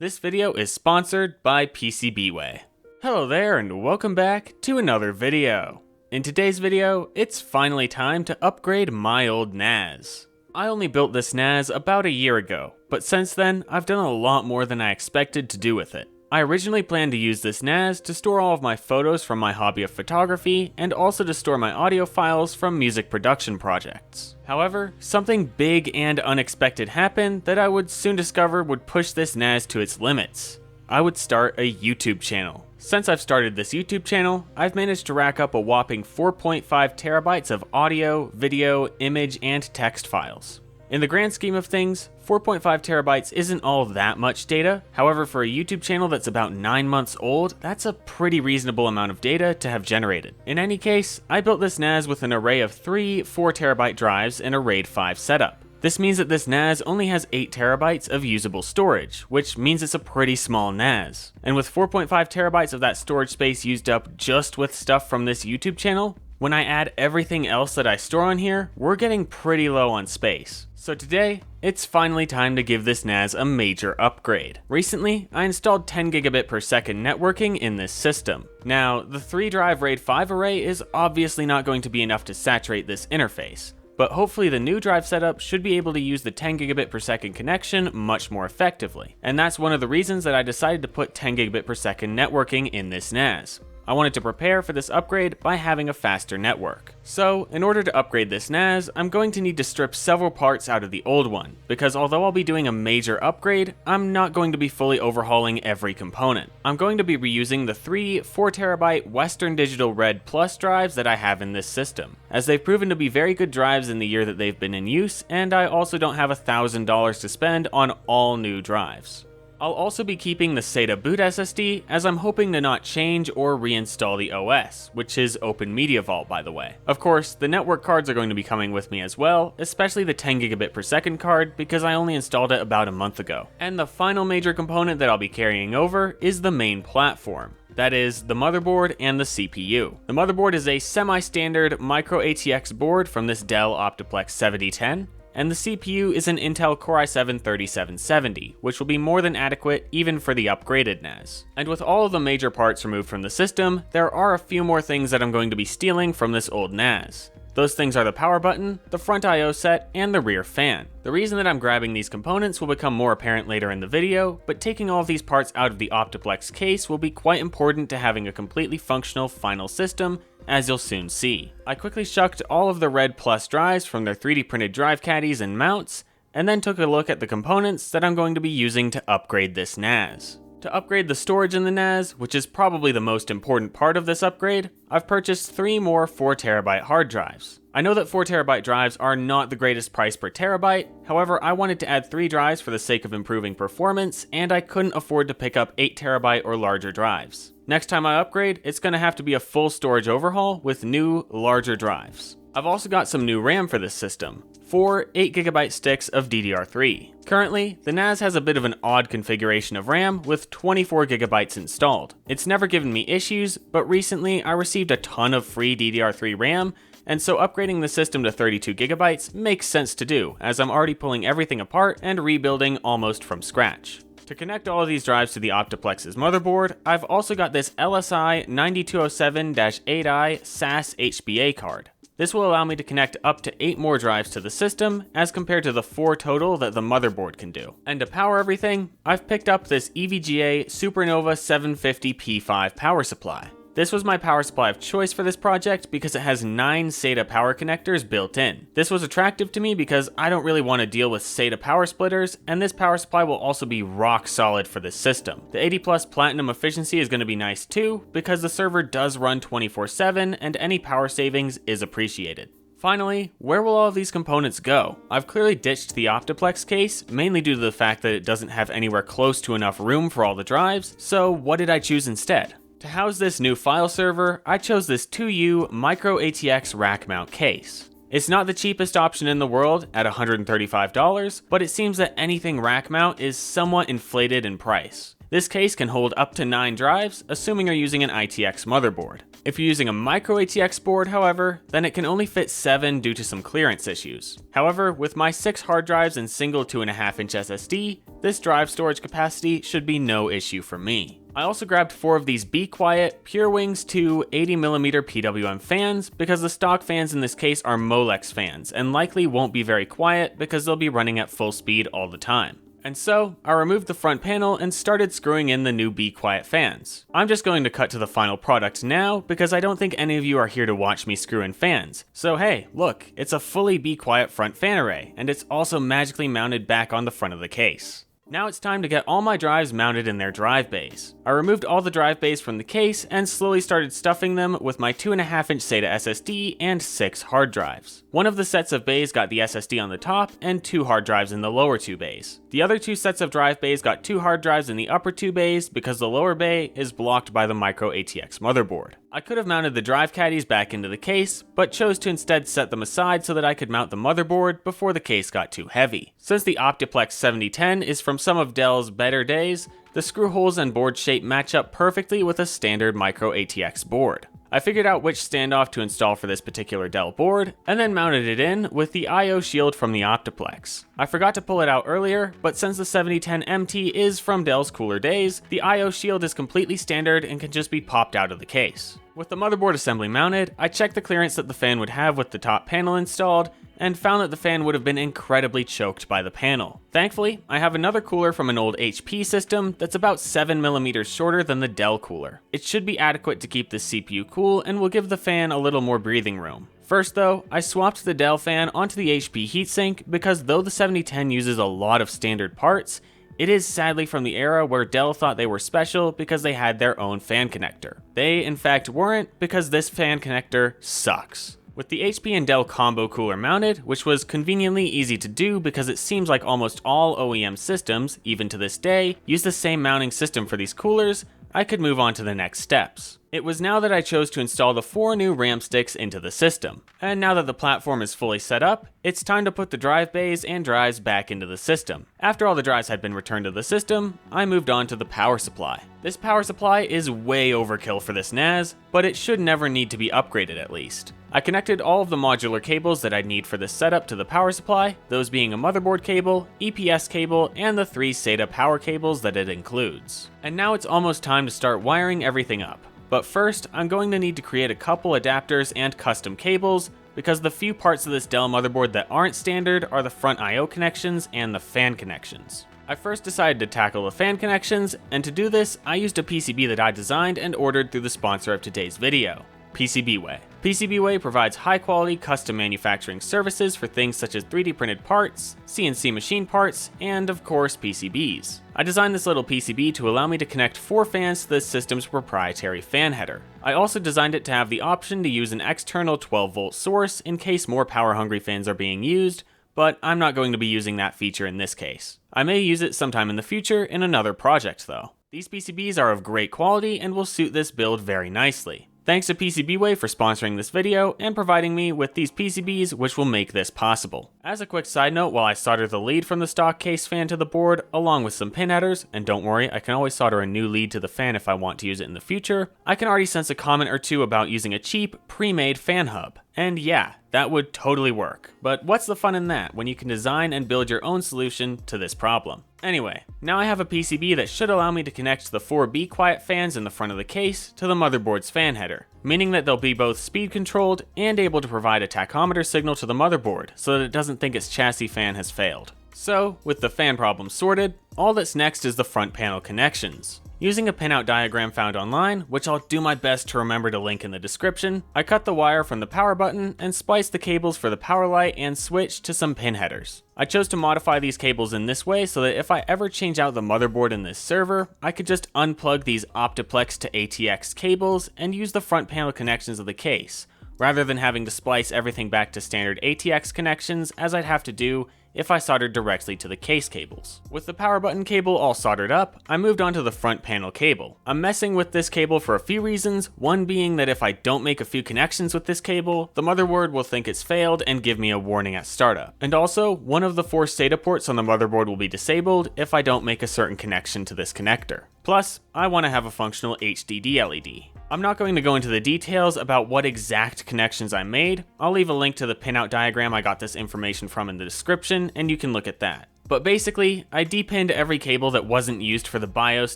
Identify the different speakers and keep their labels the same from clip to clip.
Speaker 1: This video is sponsored by PCBWay. Hello there and welcome back to another video. In today's video, it's finally time to upgrade my old NAS. I only built this NAS about a year ago, but since then, I've done a lot more than I expected to do with it. I originally planned to use this NAS to store all of my photos from my hobby of photography and also to store my audio files from music production projects. However, something big and unexpected happened that I would soon discover would push this NAS to its limits. I would start a YouTube channel. Since I've started this YouTube channel, I've managed to rack up a whopping 4.5 terabytes of audio, video, image, and text files. In the grand scheme of things, 4.5 terabytes isn't all that much data. However, for a YouTube channel that's about 9 months old, that's a pretty reasonable amount of data to have generated. In any case, I built this NAS with an array of 3 4 terabyte drives in a RAID 5 setup. This means that this NAS only has 8 terabytes of usable storage, which means it's a pretty small NAS. And with 4.5 terabytes of that storage space used up just with stuff from this YouTube channel, when I add everything else that I store on here, we're getting pretty low on space. So today, it's finally time to give this NAS a major upgrade. Recently, I installed 10 gigabit per second networking in this system. Now, the 3-drive RAID 5 array is obviously not going to be enough to saturate this interface, but hopefully the new drive setup should be able to use the 10 gigabit per second connection much more effectively. And that's one of the reasons that I decided to put 10 gigabit per second networking in this NAS. I wanted to prepare for this upgrade by having a faster network. So, in order to upgrade this NAS, I'm going to need to strip several parts out of the old one, because although I'll be doing a major upgrade, I'm not going to be fully overhauling every component. I'm going to be reusing the 3 4 terabyte Western Digital Red Plus drives that I have in this system, as they've proven to be very good drives in the year that they've been in use, and I also don't have $1,000 to spend on all new drives. I'll also be keeping the SATA boot SSD, as I'm hoping to not change or reinstall the OS, which is Open Media Vault by the way. Of course, the network cards are going to be coming with me as well, especially the 10 gigabit per second card because I only installed it about a month ago. And the final major component that I'll be carrying over is the main platform. That is, the motherboard and the CPU. The motherboard is a semi-standard micro ATX board from this Dell Optiplex 7010. And the CPU is an Intel Core i7-3770, which will be more than adequate even for the upgraded NAS. And with all of the major parts removed from the system, there are a few more things that I'm going to be stealing from this old NAS. Those things are the power button, the front I/O set, and the rear fan. The reason that I'm grabbing these components will become more apparent later in the video, but taking all of these parts out of the Optiplex case will be quite important to having a completely functional final system, as you'll soon see. I quickly shucked all of the Red Plus drives from their 3D printed drive caddies and mounts, and then took a look at the components that I'm going to be using to upgrade this NAS. To upgrade the storage in the NAS, which is probably the most important part of this upgrade, I've purchased 3 more 4 terabyte hard drives. I know that 4 terabyte drives are not the greatest price per terabyte, however I wanted to add 3 drives for the sake of improving performance, and I couldn't afford to pick up 8 terabyte or larger drives. Next time I upgrade, it's going to have to be a full storage overhaul with new, larger drives. I've also got some new RAM for this system, 4 8GB sticks of DDR3. Currently, the NAS has a bit of an odd configuration of RAM with 24GB installed. It's never given me issues, but recently I received a ton of free DDR3 RAM, and so upgrading the system to 32GB makes sense to do, as I'm already pulling everything apart and rebuilding almost from scratch. To connect all of these drives to the Optiplex's motherboard, I've also got this LSI 9207-8i SAS HBA card. This will allow me to connect up to 8 more drives to the system, as compared to the 4 total that the motherboard can do. And to power everything, I've picked up this EVGA Supernova 750P5 power supply. This was my power supply of choice for this project because it has 9 SATA power connectors built in. This was attractive to me because I don't really want to deal with SATA power splitters, and this power supply will also be rock solid for this system. The 80+ platinum efficiency is going to be nice too, because the server does run 24/7 and any power savings is appreciated. Finally, where will all of these components go? I've clearly ditched the Optiplex case, mainly due to the fact that it doesn't have anywhere close to enough room for all the drives, so what did I choose instead? To house this new file server, I chose this 2U Micro ATX rack mount case. It's not the cheapest option in the world at $135, but it seems that anything rack mount is somewhat inflated in price. This case can hold up to 9 drives, assuming you're using an ITX motherboard. If you're using a micro ATX board, however, then it can only fit 7 due to some clearance issues. However, with my 6 hard drives and single 2.5-inch SSD, this drive storage capacity should be no issue for me. I also grabbed 4 of these Be Quiet PureWings 2 80mm PWM fans because the stock fans in this case are Molex fans and likely won't be very quiet because they'll be running at full speed all the time. And so, I removed the front panel and started screwing in the new Be Quiet fans. I'm just going to cut to the final product now because I don't think any of you are here to watch me screw in fans. So hey, look, it's a fully Be Quiet front fan array, and it's also magically mounted back on the front of the case. Now it's time to get all my drives mounted in their drive bays. I removed all the drive bays from the case and slowly started stuffing them with my 2.5-inch SATA SSD and 6 hard drives. One of the sets of bays got the SSD on the top and 2 hard drives in the lower 2 bays. The other 2 sets of drive bays got 2 hard drives in the upper 2 bays because the lower bay is blocked by the micro ATX motherboard. I could have mounted the drive caddies back into the case, but chose to instead set them aside so that I could mount the motherboard before the case got too heavy. Since the Optiplex 7010 is from some of Dell's better days, the screw holes and board shape match up perfectly with a standard micro ATX board. I figured out which standoff to install for this particular Dell board, and then mounted it in with the I/O shield from the Optiplex. I forgot to pull it out earlier, but since the 7010 MT is from Dell's cooler days, the I/O shield is completely standard and can just be popped out of the case. With the motherboard assembly mounted, I checked the clearance that the fan would have with the top panel installed, and found that the fan would have been incredibly choked by the panel. Thankfully, I have another cooler from an old HP system that's about 7mm shorter than the Dell cooler. It should be adequate to keep the CPU cool and will give the fan a little more breathing room. First though, I swapped the Dell fan onto the HP heatsink because though the 7010 uses a lot of standard parts, it is sadly from the era where Dell thought they were special because they had their own fan connector. They in fact weren't, because this fan connector sucks. With the HP and Dell combo cooler mounted, which was conveniently easy to do because it seems like almost all OEM systems, even to this day, use the same mounting system for these coolers, I could move on to the next steps. It was now that I chose to install the 4 new RAM sticks into the system. And now that the platform is fully set up, it's time to put the drive bays and drives back into the system. After all the drives had been returned to the system, I moved on to the power supply. This power supply is way overkill for this NAS, but it should never need to be upgraded at least. I connected all of the modular cables that I'd need for this setup to the power supply, those being a motherboard cable, EPS cable, and the 3 SATA power cables that it includes. And now it's almost time to start wiring everything up. But first, I'm going to need to create a couple adapters and custom cables, because the few parts of this Dell motherboard that aren't standard are the front I/O connections and the fan connections. I first decided to tackle the fan connections, and to do this, I used a PCB that I designed and ordered through the sponsor of today's video, PCBWay. PCBWay provides high-quality custom manufacturing services for things such as 3D printed parts, CNC machine parts, and of course PCBs. I designed this little PCB to allow me to connect 4 fans to the system's proprietary fan header. I also designed it to have the option to use an external 12-volt source in case more power-hungry fans are being used, but I'm not going to be using that feature in this case. I may use it sometime in the future in another project though. These PCBs are of great quality and will suit this build very nicely. Thanks to PCBWay for sponsoring this video and providing me with these PCBs which will make this possible. As a quick side note, while I solder the lead from the stock case fan to the board along with some pin headers, and don't worry, I can always solder a new lead to the fan if I want to use it in the future, I can already sense a comment or two about using a cheap, pre-made fan hub. And yeah, that would totally work. But what's the fun in that when you can design and build your own solution to this problem? Anyway, now I have a PCB that should allow me to connect the 4 Be Quiet fans in the front of the case to the motherboard's fan header, meaning that they'll be both speed controlled and able to provide a tachometer signal to the motherboard so that it doesn't think its chassis fan has failed. So, with the fan problem sorted, all that's next is the front panel connections. Using a pinout diagram found online, which I'll do my best to remember to link in the description, I cut the wire from the power button and spliced the cables for the power light and switch to some pin headers. I chose to modify these cables in this way so that if I ever change out the motherboard in this server, I could just unplug these Optiplex to ATX cables and use the front panel connections of the case, rather than having to splice everything back to standard ATX connections as I'd have to do if I soldered directly to the case cables. With the power button cable all soldered up, I moved on to the front panel cable. I'm messing with this cable for a few reasons, one being that if I don't make a few connections with this cable, the motherboard will think it's failed and give me a warning at startup. And also, one of the 4 SATA ports on the motherboard will be disabled if I don't make a certain connection to this connector. Plus, I want to have a functional HDD LED. I'm not going to go into the details about what exact connections I made. I'll leave a link to the pinout diagram I got this information from in the description, and you can look at that. But basically, I depinned every cable that wasn't used for the BIOS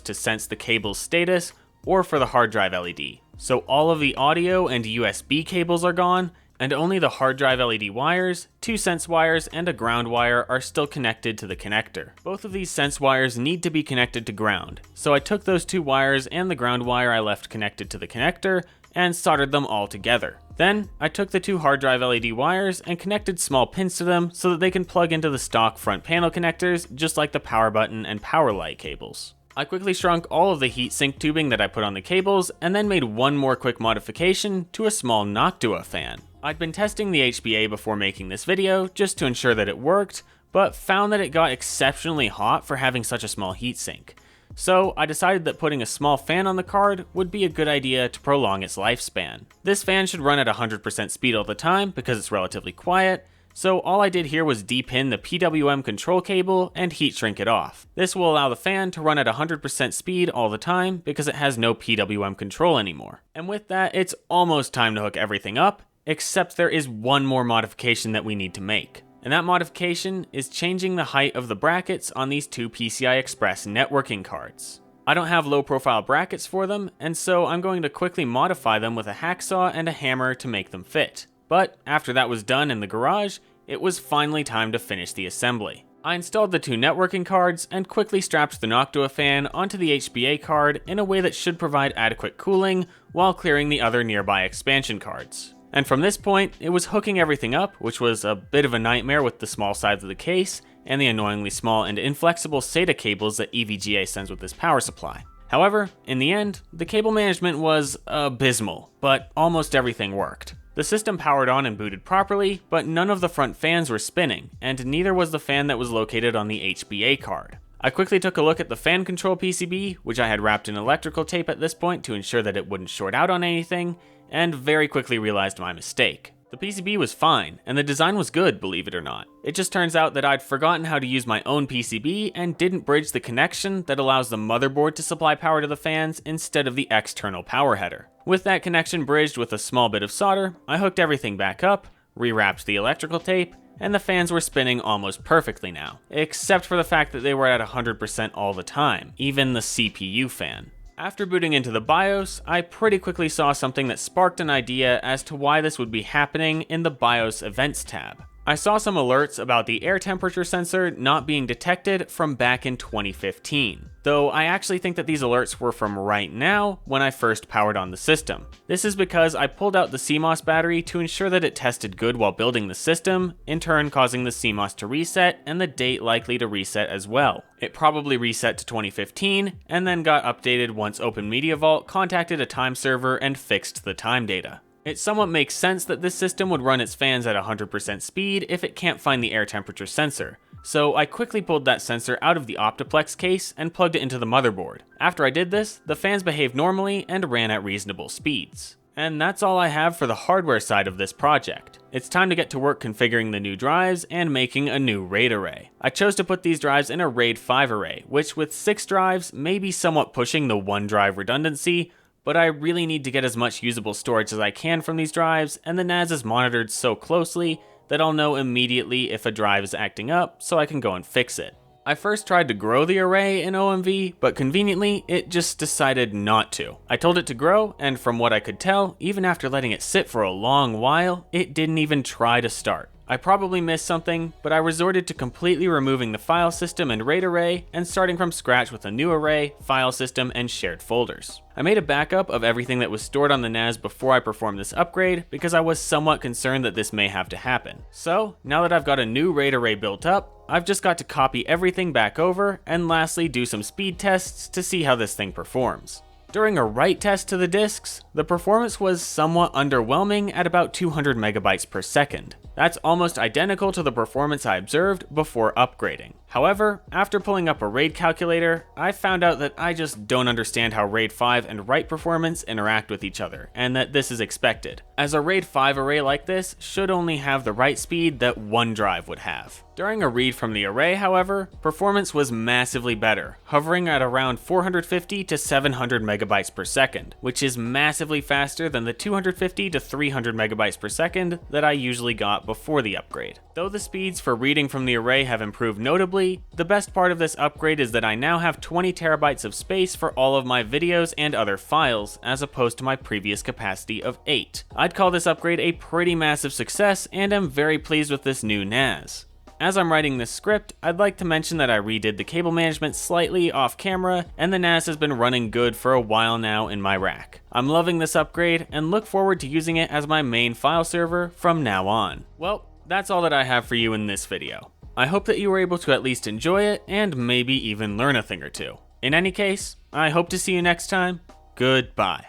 Speaker 1: to sense the cable's status, or for the hard drive LED. So all of the audio and USB cables are gone, and only the hard drive LED wires, 2 sense wires, and a ground wire are still connected to the connector. Both of these sense wires need to be connected to ground, so I took those 2 wires and the ground wire I left connected to the connector and soldered them all together. Then, I took the 2 hard drive LED wires and connected small pins to them so that they can plug into the stock front panel connectors just like the power button and power light cables. I quickly shrunk all of the heatsink tubing that I put on the cables and then made one more quick modification to a small Noctua fan. I'd been testing the HBA before making this video just to ensure that it worked, but found that it got exceptionally hot for having such a small heatsink. So I decided that putting a small fan on the card would be a good idea to prolong its lifespan. This fan should run at 100% speed all the time because it's relatively quiet, so all I did here was depin the PWM control cable and heat shrink it off. This will allow the fan to run at 100% speed all the time because it has no PWM control anymore. And with that, it's almost time to hook everything up, except there is one more modification that we need to make. And that modification is changing the height of the brackets on these 2 PCI Express networking cards. I don't have low profile brackets for them, and so I'm going to quickly modify them with a hacksaw and a hammer to make them fit. But after that was done in the garage, it was finally time to finish the assembly. I installed the 2 networking cards and quickly strapped the Noctua fan onto the HBA card in a way that should provide adequate cooling while clearing the other nearby expansion cards. And from this point, it was hooking everything up, which was a bit of a nightmare with the small size of the case and the annoyingly small and inflexible SATA cables that EVGA sends with this power supply. However, in the end, the cable management was abysmal, but almost everything worked. The system powered on and booted properly, but none of the front fans were spinning, and neither was the fan that was located on the HBA card. I quickly took a look at the fan control PCB, which I had wrapped in electrical tape at this point to ensure that it wouldn't short out on anything, and very quickly realized my mistake. The PCB was fine, and the design was good, believe it or not. It just turns out that I'd forgotten how to use my own PCB and didn't bridge the connection that allows the motherboard to supply power to the fans instead of the external power header. With that connection bridged with a small bit of solder, I hooked everything back up, rewrapped the electrical tape, and the fans were spinning almost perfectly now, except for the fact that they were at 100% all the time, even the CPU fan. After booting into the BIOS, I pretty quickly saw something that sparked an idea as to why this would be happening in the BIOS Events tab. I saw some alerts about the air temperature sensor not being detected from back in 2015, though I actually think that these alerts were from right now when I first powered on the system. This is because I pulled out the CMOS battery to ensure that it tested good while building the system, in turn causing the CMOS to reset and the date likely to reset as well. It probably reset to 2015 and then got updated once Open Media Vault contacted a time server and fixed the time data. It somewhat makes sense that this system would run its fans at 100% speed if it can't find the air temperature sensor, so I quickly pulled that sensor out of the Optiplex case and plugged it into the motherboard. After I did this, the fans behaved normally and ran at reasonable speeds. And that's all I have for the hardware side of this project. It's time to get to work configuring the new drives and making a new RAID array. I chose to put these drives in a RAID 5 array, which with 6 drives may be somewhat pushing the 1 drive redundancy, but I really need to get as much usable storage as I can from these drives, and the NAS is monitored so closely that I'll know immediately if a drive is acting up so I can go and fix it. I first tried to grow the array in OMV, but conveniently, it just decided not to. I told it to grow, and from what I could tell, even after letting it sit for a long while, it didn't even try to start. I probably missed something, but I resorted to completely removing the file system and RAID array and starting from scratch with a new array, file system, and shared folders. I made a backup of everything that was stored on the NAS before I performed this upgrade because I was somewhat concerned that this may have to happen. So, now that I've got a new RAID array built up, I've just got to copy everything back over and lastly do some speed tests to see how this thing performs. During a write test to the disks, the performance was somewhat underwhelming at about 200 megabytes per second. That's almost identical to the performance I observed before upgrading. However, after pulling up a RAID calculator, I found out that I just don't understand how RAID 5 and write performance interact with each other, and that this is expected, as a RAID 5 array like this should only have the write speed that one drive would have. During a read from the array, however, performance was massively better, hovering at around 450 to 700 megabytes per second, which is massively faster than the 250 to 300 megabytes per second that I usually got before the upgrade. Though the speeds for reading from the array have improved notably, the best part of this upgrade is that I now have 20 terabytes of space for all of my videos and other files, as opposed to my previous capacity of 8. I'd call this upgrade a pretty massive success, and am very pleased with this new NAS. As I'm writing this script, I'd like to mention that I redid the cable management slightly off camera, and the NAS has been running good for a while now in my rack. I'm loving this upgrade, and look forward to using it as my main file server from now on. Well, that's all that I have for you in this video. I hope that you were able to at least enjoy it, and maybe even learn a thing or two. In any case, I hope to see you next time. Goodbye.